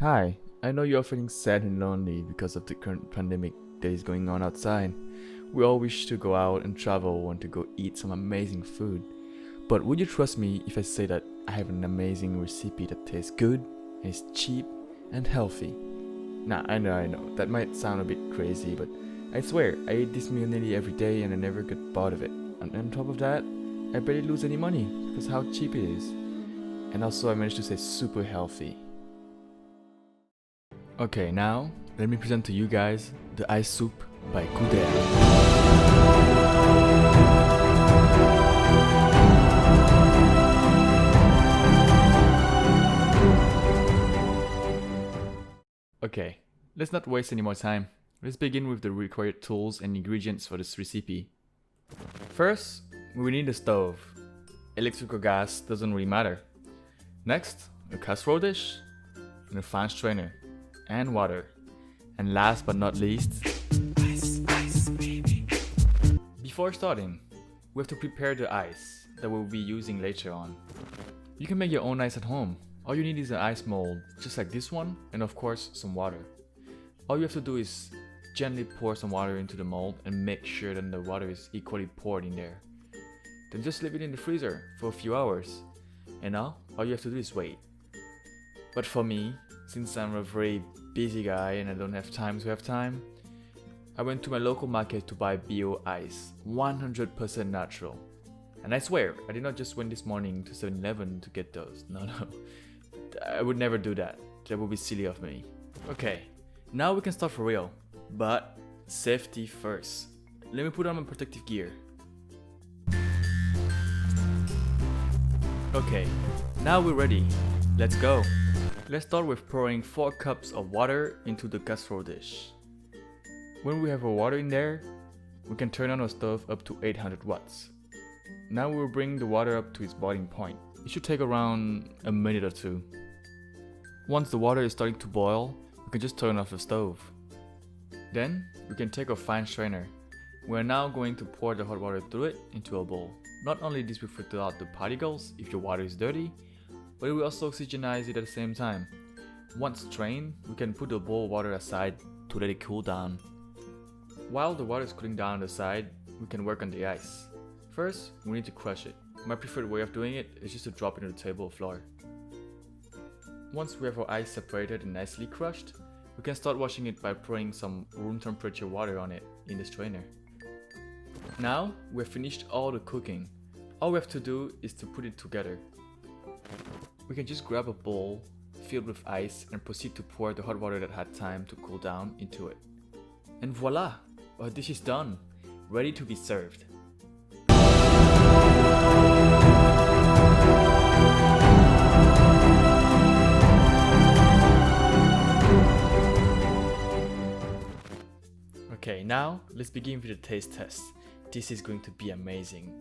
Hi, I know you're feeling sad and lonely because of the current pandemic that is going on outside. We all wish to go out and travel and to go eat some amazing food. But would you trust me if I say that I have an amazing recipe that tastes good, and is cheap, and healthy? Nah, I know, that might sound a bit crazy, but I swear, I eat this meal nearly every day and I never get bored of it. And on top of that, I barely lose any money because how cheap it is. And also I managed to stay super healthy. Okay, now let me present to you guys the ice soup by Kudea. Okay, let's not waste any more time. Let's begin with the required tools and ingredients for this recipe. First, we need a stove. Electric or gas doesn't really matter. Next, a casserole dish and a fine strainer and water. And last but not least, ice, baby. Before starting, we have to prepare the ice that we'll be using later on. You can make your own ice at home. All you need is an ice mold, just like this one, and of course some water. All you have to do is gently pour some water into the mold and make sure that the water is equally poured in there. Then just leave it in the freezer for a few hours. And now, all you have to do is wait. But for me, since I'm a very busy guy and I don't have time to have time, I went to my local market to buy bio ice, 100% natural. And I swear, I did not just went this morning to 7-Eleven to get those. No. I would never do that. That would be silly of me. Okay, now we can start for real. But safety first. Let me put on my protective gear. Okay, now we're ready. Let's go. Let's start with pouring 4 cups of water into the casserole dish. When we have our water in there, we can turn on our stove up to 800 watts. Now we will bring the water up to its boiling point. It should take around a minute or two. Once the water is starting to boil, we can just turn off the stove. Then, we can take our fine strainer. We are now going to pour the hot water through it into a bowl. Not only this will filter out the particles if your water is dirty, but it will also oxygenize it at the same time. Once strained, we can put the bowl of water aside to let it cool down. While the water is cooling down on the side, we can work on the ice. First, we need to crush it. My preferred way of doing it is just to drop it on the table or floor. Once we have our ice separated and nicely crushed, we can start washing it by pouring some room temperature water on it in the strainer. Now, we have finished all the cooking. All we have to do is to put it together. We can just grab a bowl filled with ice and proceed to pour the hot water that had time to cool down into it. And voila! Our dish is done, ready to be served. Okay, now let's begin with the taste test. This is going to be amazing.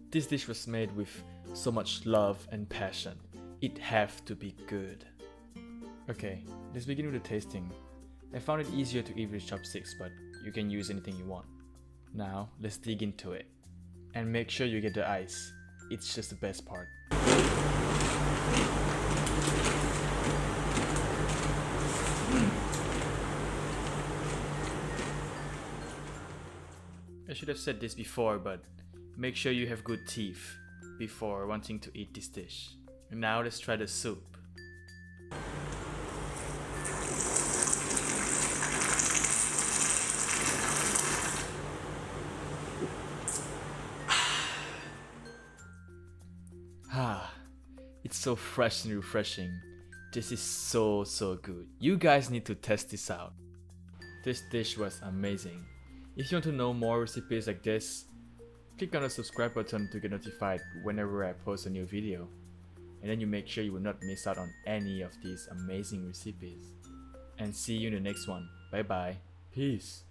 This dish was made with so much love and passion. It have to be good. Okay, let's begin with the tasting. I found it easier to eat with chopsticks, but you can use anything you want. Now, let's dig into it. And make sure you get the ice. It's just the best part. I should have said this before, but make sure you have good teeth before wanting to eat this dish. And now let's try the soup. It's so fresh and refreshing. This is so good. You guys need to test this out. This dish was amazing. If you want to know more recipes like this, click on the subscribe button to get notified whenever I post a new video. And then you make sure you will not miss out on any of these amazing recipes. And see you in the next one. Bye bye. Peace.